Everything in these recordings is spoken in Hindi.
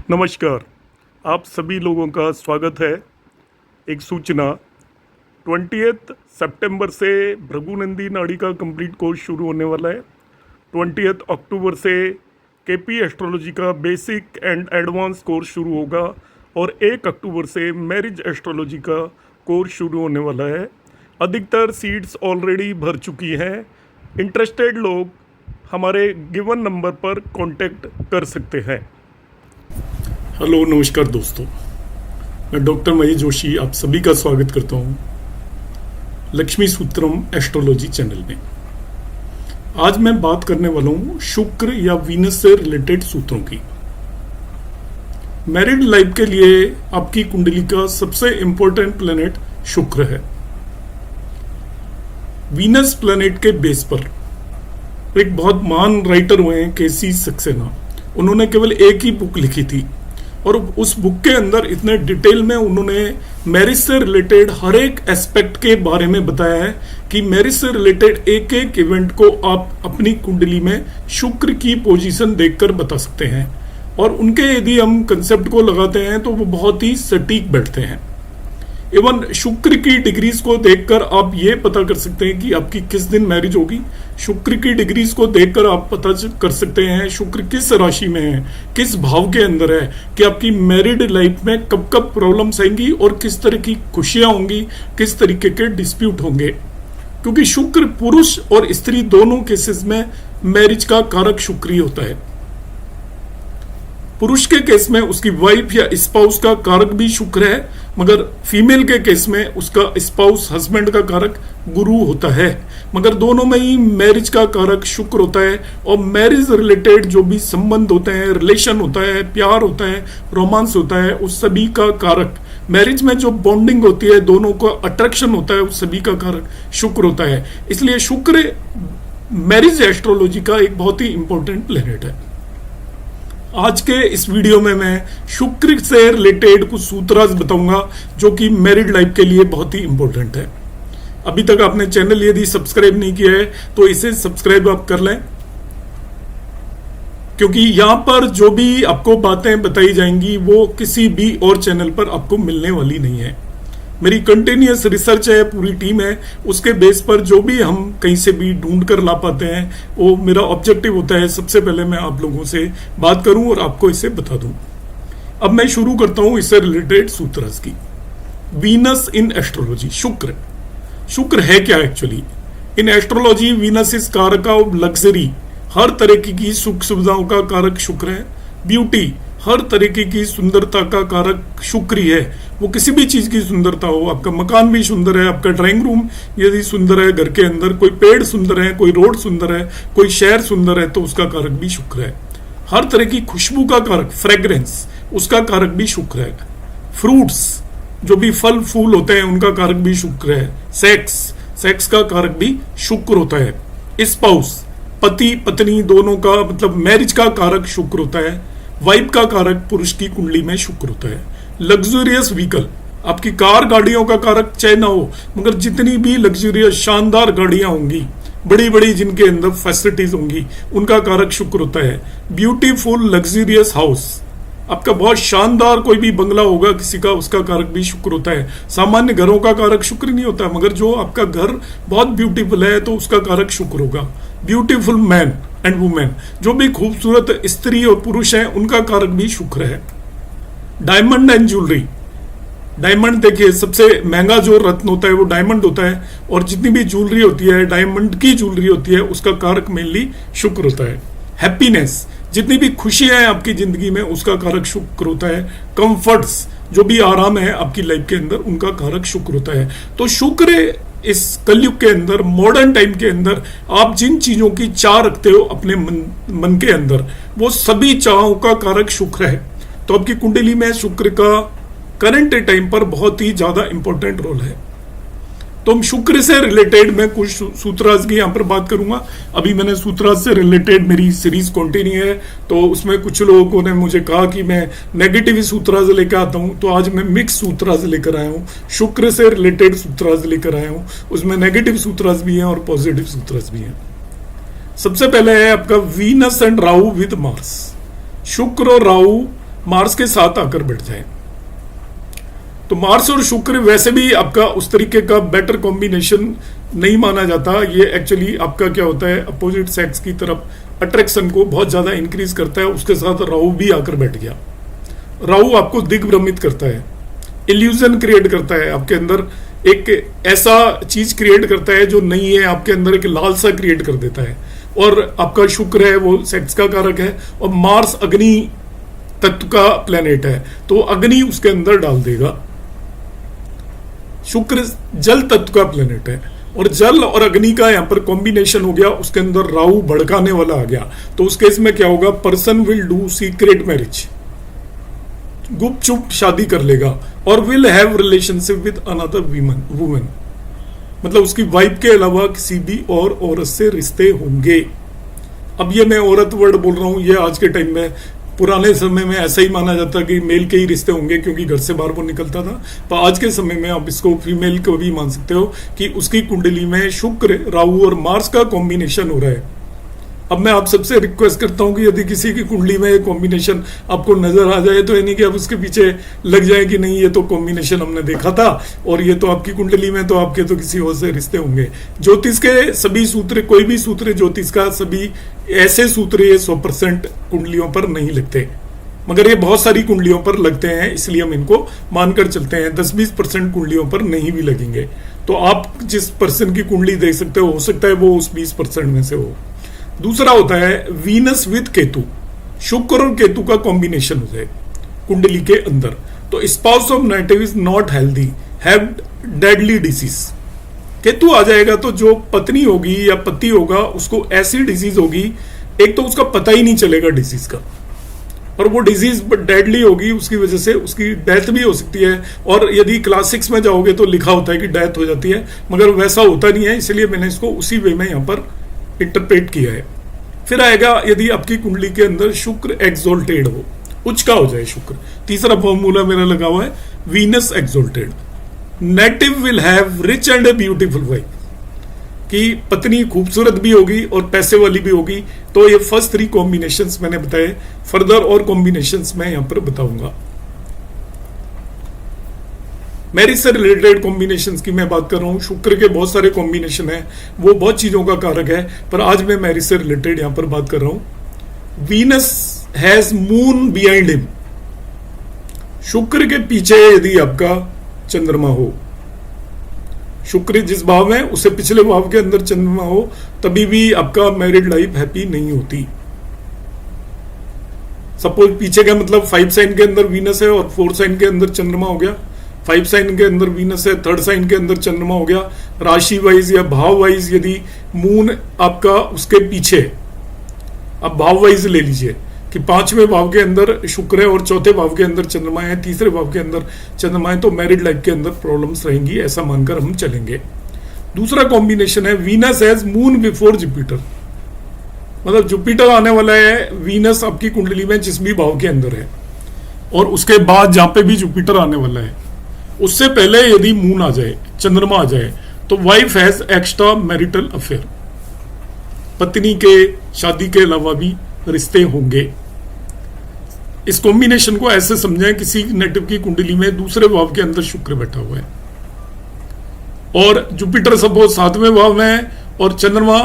नमस्कार, आप सभी लोगों का स्वागत है। एक सूचना, 20 सितंबर से भृगुनंदी नाड़ी का कंप्लीट कोर्स शुरू होने वाला है। 20 अक्टूबर से केपी एस्ट्रोलॉजी का बेसिक एंड एडवांस कोर्स शुरू होगा और 1 अक्टूबर से मैरिज एस्ट्रोलॉजी का कोर्स शुरू होने वाला है। अधिकतर सीट्स ऑलरेडी भर चुकी हैं। इंटरेस्टेड लोग हमारे गिवन नंबर पर कांटेक्ट कर सकते हैं। हेलो नमस्कार दोस्तों, मैं डॉक्टर महेश जोशी आप सभी का स्वागत करता हूं लक्ष्मी सूत्रम एस्ट्रोलॉजी चैनल में। आज मैं बात करने वाला हूं शुक्र या वीनस से रिलेटेड सूत्रों की। मैरिड लाइफ के लिए आपकी कुंडली का सबसे इंपॉर्टेंट प्लैनेट शुक्र है। वीनस प्लैनेट के बेस पर एक बहुत महान राइटर हुए हैं केसी सक्सेना। उन्होंने केवल एक ही बुक लिखी थी और उस बुक के अंदर इतने डिटेल में उन्होंने मैरिज से रिलेटेड हर एक एस्पेक्ट के बारे में बताया है कि मैरिज से रिलेटेड एक एक इवेंट को आप अपनी कुंडली में शुक्र की पोजीशन देखकर बता सकते हैं और उनके यदि हम कंसेप्ट को लगाते हैं तो वो बहुत ही सटीक बैठते हैं। इवन शुक्र की डिग्रीज को देखकर आप ये पता कर सकते हैं कि आपकी किस दिन मैरिज होगी। शुक्र की डिग्रीज को देखकर आप पता कर सकते हैं शुक्र किस राशि में है, किस भाव के अंदर है, कि आपकी मैरिड लाइफ में कब कब प्रॉब्लम्स आएंगी और किस तरह की खुशियां होंगी, किस तरीके के डिस्प्यूट होंगे। क्योंकि शुक्र पुरुष और स्त्री दोनों केसेस में मैरिज का कारक शुक्र ही होता है। पुरुष के केस में उसकी वाइफ या स्पाउस का कारक भी शुक्र है, मगर फीमेल के केस में उसका स्पाउस हस्बैंड का कारक गुरु होता है। मगर दोनों में ही मैरिज का कारक शुक्र होता है और मैरिज रिलेटेड जो भी संबंध होते हैं, रिलेशन होता है, प्यार होता है, रोमांस होता है, उस सभी का कारक, मैरिज में जो बॉन्डिंग होती है, दोनों का अट्रैक्शन होता है, उस सभी का कारक शुक्र होता है। इसलिए शुक्र मैरिज एस्ट्रोलॉजी का एक बहुत ही इंपॉर्टेंट प्लैनेट है। आज के इस वीडियो में मैं शुक्र से रिलेटेड कुछ सूत्रास बताऊंगा जो कि मैरिड लाइफ के लिए बहुत ही इंपॉर्टेंट है। अभी तक आपने चैनल यदि सब्सक्राइब नहीं किया है तो इसे सब्सक्राइब आप कर लें, क्योंकि यहां पर जो भी आपको बातें बताई जाएंगी वो किसी भी और चैनल पर आपको मिलने वाली नहीं है। मेरी कंटिन्यूअस रिसर्च है, पूरी टीम है, उसके बेस पर जो भी हम कहीं से भी ढूंढ कर ला पाते हैं वो मेरा ऑब्जेक्टिव होता है सबसे पहले मैं आप लोगों से बात करूं और आपको इसे बता दूं। अब मैं शुरू करता हूं इससे रिलेटेड सूत्रस की। वीनस इन एस्ट्रोलॉजी, शुक्र है क्या actually? In astrology Venus is कारक ऑफ लग्जरी, हर तरह की सुख सुविधाओं का कारक शुक्र है। ब्यूटी, हर तरीके की सुंदरता का कारक शुक्र ही है। वो किसी भी चीज की सुंदरता हो, आपका मकान भी सुंदर है, आपका ड्राइंग रूम यदि सुंदर है, घर के अंदर कोई पेड़ सुंदर है, कोई रोड सुंदर है, कोई शहर सुंदर है, तो उसका कारक भी शुक्र है। हर तरह की खुशबू का कारक फ्रेग्रेंस, उसका कारक भी शुक्र है। फ्रूट्स, जो भी फल फूल होते हैं, उनका कारक भी शुक्र है। सेक्स का कारक भी शुक्र होता है। स्पाउस, पति पत्नी दोनों का मतलब मैरिज का कारक शुक्र होता है। वाइफ का कारक पुरुष की कुंडली में शुक्र होता है। लग्जूरियस व्हीकल, आपकी कार गाड़ियों का कारक चाहे ना हो, मगर जितनी भी लग्जूरियस शानदार गाड़ियां होंगी, बड़ी बड़ी जिनके अंदर फैसिलिटीज होंगी, उनका कारक शुक्र होता है। ब्यूटीफुल लग्जूरियस हाउस, आपका बहुत शानदार कोई भी बंगला होगा किसी का, उसका कारक भी शुक्र होता है। सामान्य घरों का कारक शुक्र नहीं होता, मगर जो आपका घर बहुत ब्यूटीफुल है तो उसका कारक शुक्र होगा। ब्यूटीफुल मैन एंड वुमेन, जो भी खूबसूरत स्त्री और पुरुष हैं, उनका कारक भी शुक्र है। डायमंड एंड ज्वेलरी, डायमंड देखिए सबसे महंगा जो रत्न होता है वो डायमंड होता है, और जितनी भी ज्वेलरी होती है, डायमंड की ज्वेलरी होती है, उसका कारक मेनली शुक्र होता है। हैप्पीनेस, जितनी भी खुशियां हैं आपकी जिंदगी में, उसका कारक शुक्र होता है। कंफर्ट्स, जो भी आराम है आपकी लाइफ के अंदर, उनका कारक शुक्र होता है। तो शुक्र इस कलयुग के अंदर, मॉडर्न टाइम के अंदर, आप जिन चीजों की चाह रखते हो अपने मन के अंदर, वो सभी चाहों का कारक शुक्र है। तो आपकी कुंडली में शुक्र का करंट टाइम पर बहुत ही ज्यादा इंपॉर्टेंट रोल है। तो हम शुक्र से रिलेटेड मैं कुछ सूत्रास की यहाँ पर बात करूंगा। अभी मैंने सूत्रास से रिलेटेड मेरी सीरीज कंटिन्यू है, तो उसमें कुछ लोगों ने मुझे कहा कि मैं नेगेटिव सूत्रास लेकर आता हूँ, तो आज मैं मिक्स सूत्रास लेकर आया हूँ। शुक्र से रिलेटेड सूत्रास लेकर आया हूँ, उसमें नेगेटिव सूत्रास भी हैं और पॉजिटिव सूत्रास भी हैं। सबसे पहले है आपका Venus and Rahu with Mars. शुक्र और राहु मार्स के साथ आकर बैठ जाए। तो मार्स और शुक्र वैसे भी आपका उस तरीके का बेटर कॉम्बिनेशन नहीं माना जाता। ये एक्चुअली आपका क्या होता है, अपोजिट सेक्स की तरफ अट्रैक्शन को बहुत ज्यादा इंक्रीज करता है। उसके साथ राहु भी आकर बैठ गया। राहु आपको दिग्भ्रमित करता है, इल्यूजन क्रिएट करता है, आपके अंदर एक ऐसा चीज क्रिएट करता है जो नहीं है, आपके अंदर एक लालसा क्रिएट कर देता है। और आपका शुक्र है वो सेक्स का कारक है, और मार्स अग्नि तत्व का प्लेनेट है, तो अग्नि उसके अंदर डाल देगा। शुक्र जल तत्व का प्लेनेट है, और जल और अग्नि का यहां पर कॉम्बिनेशन हो गया, उसके अंदर राहु भड़काने वाला आ गया। तो उस केस में क्या होगा, person will do secret marriage, गुपचुप शादी कर लेगा, और will have relationship with another woman, मतलब उसकी वाइफ के अलावा किसी भी और औरत से रिश्ते होंगे। अब ये मैं औरत वर्ड बोल रहा हूं, ये आज के टाइम में, पुराने समय में ऐसा ही माना जाता कि मेल के ही रिश्ते होंगे क्योंकि घर से बाहर वो निकलता था। पर आज के समय में आप इसको फीमेल को भी मान सकते हो कि उसकी कुंडली में शुक्र, राहु और मार्स का कॉम्बिनेशन हो रहा है। अब मैं आप सबसे रिक्वेस्ट करता हूं कि यदि किसी की कुंडली में ये कॉम्बिनेशन आपको नजर आ जाए तो यानी कि आप उसके पीछे लग जाए कि नहीं ये तो कॉम्बिनेशन हमने देखा था और ये तो आपकी कुंडली में, तो आपके तो किसी और से रिश्ते होंगे। ज्योतिष के सभी सूत्र, कोई भी सूत्र ज्योतिष का, सभी ऐसे सूत्र ये 100% कुंडलियों पर नहीं लगते, मगर ये बहुत सारी कुंडलियों पर लगते हैं, इसलिए हम इनको मानकर चलते हैं। 10-20% कुंडलियों पर नहीं भी लगेंगे। तो आप जिस पर्सन की कुंडली देख सकते हो सकता है वो उस 20% में से हो। दूसरा होता है वीनस विद केतु, शुक्र और केतु का कॉम्बिनेशन हो जाए कुंडली के अंदर, तो spouse of native is not healthy, have deadly disease. Ketu आ जाएगा तो जो पत्नी होगी या पति होगा उसको ऐसी डिजीज होगी, एक तो उसका पता ही नहीं चलेगा डिजीज का, और वो डिजीज डेडली होगी, उसकी वजह से उसकी डेथ भी हो सकती है। और यदि क्लास 6 में जाओगे तो लिखा होता है कि डेथ हो जाती है, मगर वैसा होता नहीं है, इसलिए मैंने इसको उसी वे में यहाँ पर इंटरप्रेट किया है। फिर आएगा यदि आपकी कुंडली के अंदर शुक्र एक्सोल्टेड हो, उच्च का हो जाए शुक्र, तीसरा फॉर्मूला मेरा लगा हुआ है Venus exalted, native will have rich and a beautiful wife, कि पत्नी खूबसूरत भी होगी और पैसे वाली भी होगी। तो ये फर्स्ट 3 कॉम्बिनेशंस मैंने बताए, फर्दर और कॉम्बिनेशंस मैं यहां पर बताऊंगा। मैरिज से रिलेटेड कॉम्बिनेशंस की मैं बात कर रहा हूं, शुक्र के बहुत सारे कॉम्बिनेशन है, वो बहुत चीजों का कारक है, पर आज मैं मैरिज से रिलेटेड यहां पर बात कर रहा हूं। Venus has moon behind him, शुक्र के पीछे यदि आपका चंद्रमा हो, शुक्र जिस भाव में उससे पिछले भाव के अंदर चंद्रमा हो, तभी भी आपका मैरिड लाइफ हैप्पी नहीं होती। सपोज पीछे का मतलब 5 साइन के अंदर वीनस है और 4 साइन के अंदर चंद्रमा हो गया, 5 साइन के अंदर वीनस है, 3rd साइन के अंदर चंद्रमा हो गया। राशि वाइज या भाव वाइज यदि मून आपका उसके पीछे, अब भाव वाइज ले लीजिए कि 5वें भाव के अंदर शुक्र है और 4थे भाव के अंदर चंद्रमा है, 3रे भाव के अंदर चंद्रमा है, तो मैरिड लाइफ के अंदर प्रॉब्लम्स रहेंगी, ऐसा मानकर हम चलेंगे। दूसरा कॉम्बिनेशन है Venus has moon before Jupiter, मतलब जुपिटर आने वाला है वीनस आपकी कुंडली में जिस भी भाव के अंदर है, और उसके बाद जहां पे भी जुपिटर आने वाला है उससे पहले यदि मून आ जाए, चंद्रमा आ जाए, तो wife has extra marital affair, पत्नी के शादी के अलावा भी रिश्ते होंगे। इस कॉम्बिनेशन को ऐसे समझें, किसी नेटिव की कुंडली में दूसरे भाव के अंदर शुक्र बैठा हुआ है और जुपिटर सपोज 7वें भाव में है और चंद्रमा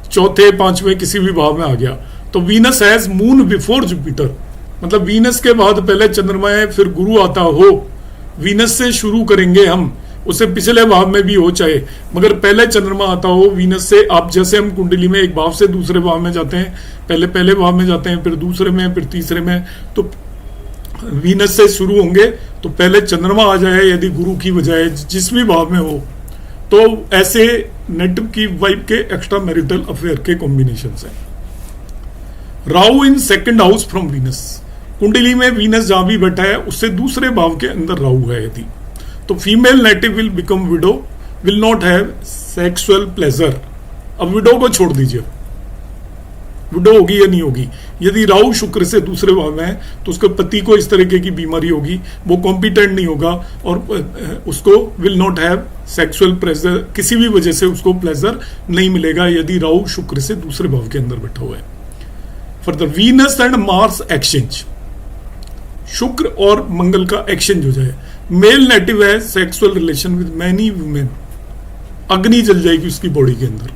4थे 5वें किसी भी भाव में आ गया, तो Venus has moon before Jupiter, मतलब वीनस के बाद पहले चंद्रमा है, फिर गुरु आता हो, वीनस से शुरू करेंगे हम, उससे पिछले भाव में भी हो चाहे, मगर पहले चंद्रमा आता हो वीनस से। आप जैसे हम कुंडली में एक भाव से दूसरे भाव में जाते हैं, पहले भाव में जाते हैं, फिर दूसरे में, फिर तीसरे में, तो वीनस से शुरू होंगे, तो पहले चंद्रमा आ जाए यदि गुरु की बजाय जिस भी भाव में हो, तो ऐसे नेटिव की वाइफ के एक्स्ट्रा मैरिटल अफेयर के कॉम्बिनेशन है। राहु इन 2nd हाउस फ्रॉम वीनस, कुंडली में वीनस जहां भी बैठा है उससे दूसरे भाव के अंदर राहु है यदि, तो female native will become window, will not have sexual pleasure. अब विडो को छोड़ दीजिए, विडो होगी या नहीं होगी, यदि राहु शुक्र से दूसरे भाव में है तो उसके पति को इस तरीके की बीमारी होगी, वो कॉम्पिटेंट नहीं होगा और उसको will not have sexual pleasure, किसी भी वजह से उसको प्लेजर नहीं मिलेगा यदि राहु शुक्र से दूसरे भाव के अंदर बैठा हुआ है। For the Venus and Mars exchange, शुक्र और मंगल का एक्सचेंज हो जाए। मेल नेटिव है sexual relation with many women, अग्नि जल जाएगी उसकी बॉडी के अंदर,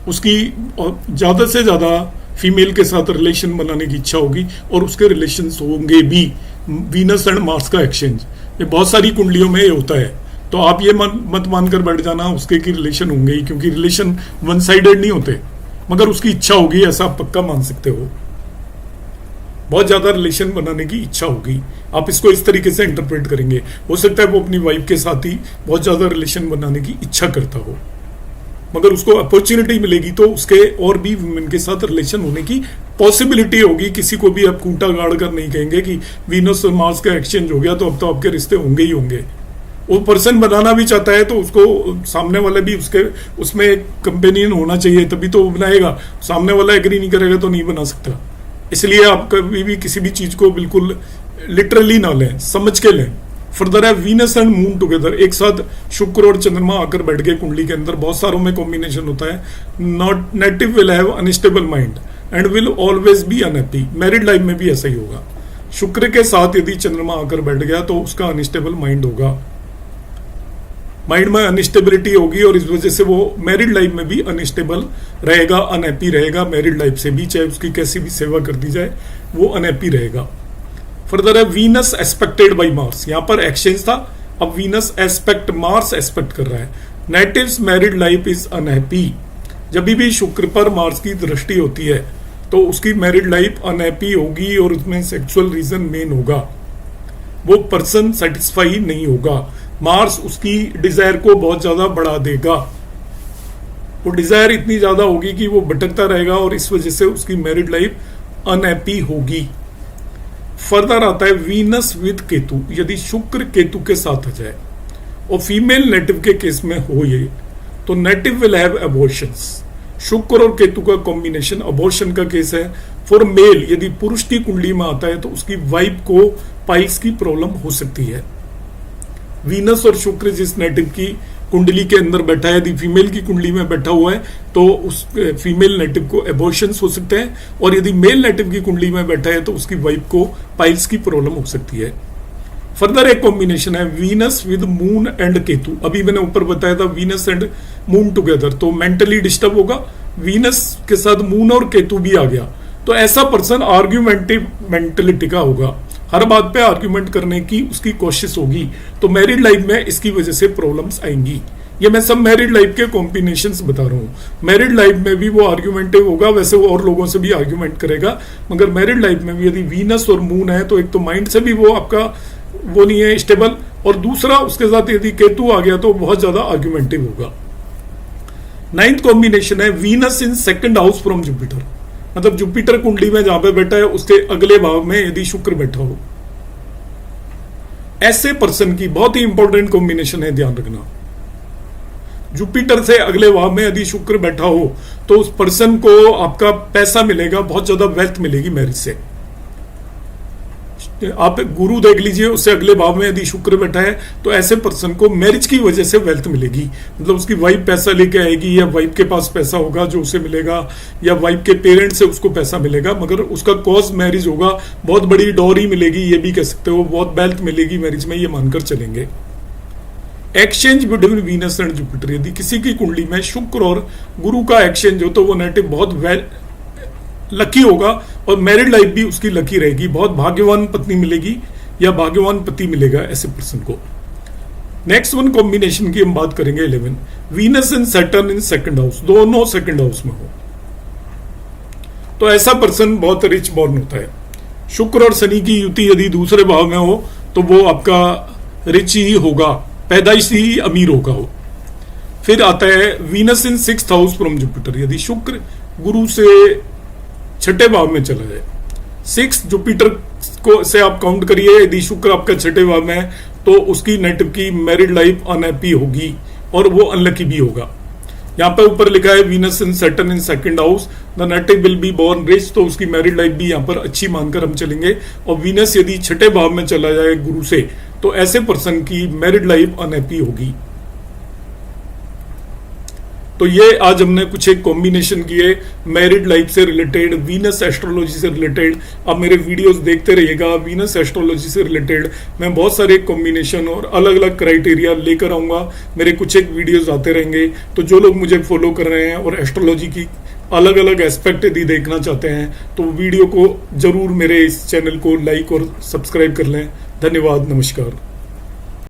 उसकी ज्यादा से ज्यादा फीमेल के साथ रिलेशन बनाने की इच्छा होगी और उसके रिलेशन होंगे भी। वीनस एंड मार्स का एक्सचेंज ये बहुत सारी कुंडलियों में ये होता है, तो आप ये मत मानकर बैठ जाना उसके की रिलेशन होंगे ही, क्योंकि रिलेशन वन साइडेड नहीं होते, मगर उसकी इच्छा होगी, ऐसा आप पक्का मान सकते हो। बहुत ज्यादा रिलेशन बनाने की इच्छा होगी, आप इसको इस तरीके से इंटरप्रेट करेंगे। हो सकता है वो अपनी वाइफ के साथ ही बहुत ज्यादा रिलेशन बनाने की इच्छा करता हो, मगर उसको अपॉर्चुनिटी मिलेगी तो उसके और भी वुमेन के साथ रिलेशन होने की पॉसिबिलिटी होगी। किसी को भी आप खूंटा गाड़ कर नहीं कहेंगे कि वीनस और मार्स का एक्सचेंज हो गया तो अब तो आपके रिश्ते होंगे ही होंगे। वो पर्सन बनाना भी चाहता है तो उसको सामने वाला भी उसके उसमें एक कंपेनियन होना चाहिए, तभी तो वो बनाएगा। सामने वाला एग्री नहीं करेगा तो नहीं बना सकता। इसलिए आप कभी भी किसी भी चीज को बिल्कुल लिटरली ना लें, समझ के लें। फर्दर है वीनस एंड मून टुगेदर, एक साथ शुक्र और चंद्रमा आकर बैठ गए कुंडली के अंदर, बहुत सारों में कॉम्बिनेशन होता है। Not native will have unstable mind and will always be unhappy. Married life में भी ऐसा ही होगा। शुक्र के साथ यदि चंद्रमा आकर बैठ गया तो उसका अनस्टेबल माइंड होगा, माइंड में अनस्टेबिलिटी होगी और इस वजह से वो मैरिड लाइफ में भी अनस्टेबल रहेगा, अनहैप्पी रहेगा। मैरिड लाइफ से भी, चाहे उसकी कैसी भी सेवा कर दी जाए, वो अनहैप्पी रहेगा। फर्दर है वीनस एस्पेक्टेड बाय मार्स, यहां पर एक्सचेंज था, अब वीनस एस्पेक्ट मार्स एस्पेक्ट कर रहा है। Natives married life is unhappy, जब भी शुक्र पर मार्स की दृष्टि होती है तो उसकी मैरिड लाइफ अनहैप्पी होगी और उसमें सेक्सुअल रीजन मेन होगा, वो पर्सन सेटिस्फाई नहीं होगा। मार्स उसकी डिजायर को बहुत ज्यादा बढ़ा देगा, वो डिजायर इतनी ज्यादा होगी कि वो भटकता रहेगा और इस वजह से उसकी मैरिड लाइफ अनहैप्पी होगी। फर्दर आता है वीनस विद केतु, यदि शुक्र केतु के साथ आ जाए और फीमेल नेटिव के केस में हो ये, तो नेटिव विल हैव अबॉर्शंस। शुक्र और केतु का कॉम्बिनेशन अबॉर्शन का केस है। फॉर मेल, यदि पुरुष की कुंडली में आता है तो उसकी वाइफ को पाइल्स की प्रॉब्लम हो सकती है। वीनस और शुक्र जिस नेटिव की कुंडली के अंदर बैठा है, यदि फीमेल की कुंडली में बैठा हुआ है तो उस फीमेल नेटिव को एबॉर्शंस हो सकते हैं, और यदि मेल नेटिव की कुंडली में बैठा है तो उसकी वाइफ को पाइल्स की प्रॉब्लम हो सकती है। फर्दर एक कॉम्बिनेशन है Venus with moon and Ketu, अभी मैंने ऊपर बताया था वीनस एंड मून टुगेदर, तो मेंटली डिस्टर्ब होगा। वीनस के साथ मून और केतु भी आ गया तो ऐसा पर्सन आर्ग्यूमेंटिव मेंटेलिटी का होगा, हर बात पे आर्ग्यूमेंट करने की उसकी कोशिश होगी, तो मैरिड लाइफ में इसकी वजह से प्रॉब्लम्स आएंगी। ये मैं सब मैरिड लाइफ के कॉम्बिनेशंस बता रहा हूँ। मैरिड लाइफ में भी वो आर्ग्यूमेंटिव होगा, वैसे वो और लोगों से भी आर्ग्यूमेंट करेगा, मगर मैरिड लाइफ में भी यदि वीनस और मून है तो एक तो माइंड से भी वो आपका वो नहीं है स्टेबल, और दूसरा उसके साथ यदि केतु आ गया तो बहुत ज्यादा आर्ग्यूमेंटिव होगा। नाइन्थ कॉम्बिनेशन है Venus in second house from Jupiter, मतलब जुपिटर कुंडली में जहां पे बैठा है उसके अगले भाव में यदि शुक्र बैठा हो, ऐसे पर्सन की बहुत ही इंपॉर्टेंट कॉम्बिनेशन है, ध्यान रखना। जुपिटर से अगले भाव में यदि शुक्र बैठा हो तो उस पर्सन को आपका पैसा मिलेगा, बहुत ज्यादा वेल्थ मिलेगी मैरिज से। आप गुरु देख लीजिए, उससे अगले भाव में यदि शुक्र बैठा है तो ऐसे पर्सन को मैरिज की वजह से वेल्थ मिलेगी, मतलब उसकी वाइफ पैसा लेके आएगी, या वाइफ के पास पैसा होगा जो उसे मिलेगा, या वाइफ के पेरेंट्स से उसको पैसा मिलेगा, मगर उसका कॉज मैरिज होगा। बहुत बड़ी डॉरी मिलेगी, ये भी कह सकते हो, बहुत वेल्थ मिलेगी मैरिज में, ये मानकर चलेंगे। Exchange between Venus and Jupiter, यदि किसी की कुंडली में शुक्र और गुरु का एक्सचेंज हो तो वो नेटिव बहुत लकी होगा और मैरिड लाइफ भी उसकी लकी रहेगी, बहुत भाग्यवान पत्नी मिलेगी या भाग्यवान पति मिलेगा ऐसे पर्सन को। नेक्स्ट वन कॉम्बिनेशन की हम बात करेंगे 11, Venus and Saturn in second house, दोनों सेकंड हाउस में हो तो ऐसा पर्सन बहुत रिच बॉर्न होता है। शुक्र और शनि की युति यदि दूसरे भाव में हो तो वो आपका रिच ही होगा, पैदाइश ही अमीर होगा वो। फिर आता है Venus in sixth house from Jupiter, यदि शुक्र गुरु से छठे भाव में चला जाए, सिक्स जुपिटर को से आप काउंट करिए, यदि शुक्र आपका छठे भाव में है तो उसकी नेटिव की मैरिड लाइफ अनहैप्पी होगी और वो अनलकी भी होगा। यहाँ पे ऊपर लिखा है Venus in Saturn in second house, the native will be born rich, तो उसकी मैरिड लाइफ भी यहाँ पर अच्छी मानकर हम चलेंगे। और वीनस यदि छठे भाव में चला जाए गुरु से तो ऐसे पर्सन की मैरिड लाइफ अनहैप्पी होगी। तो ये आज हमने कुछ एक कॉम्बिनेशन किए मैरिड लाइफ से रिलेटेड, वीनस एस्ट्रोलॉजी से रिलेटेड। आप मेरे वीडियोस देखते रहिएगा, वीनस एस्ट्रोलॉजी से रिलेटेड मैं बहुत सारे कॉम्बिनेशन और अलग अलग क्राइटेरिया लेकर आऊंगा। मेरे कुछ एक वीडियोस आते रहेंगे। तो जो लोग मुझे फॉलो कर रहे हैं और एस्ट्रोलॉजी की अलग अलग एस्पेक्ट यदि देखना चाहते हैं तो वीडियो को जरूर मेरे इस चैनल को लाइक और सब्सक्राइब कर लें। धन्यवाद, नमस्कार।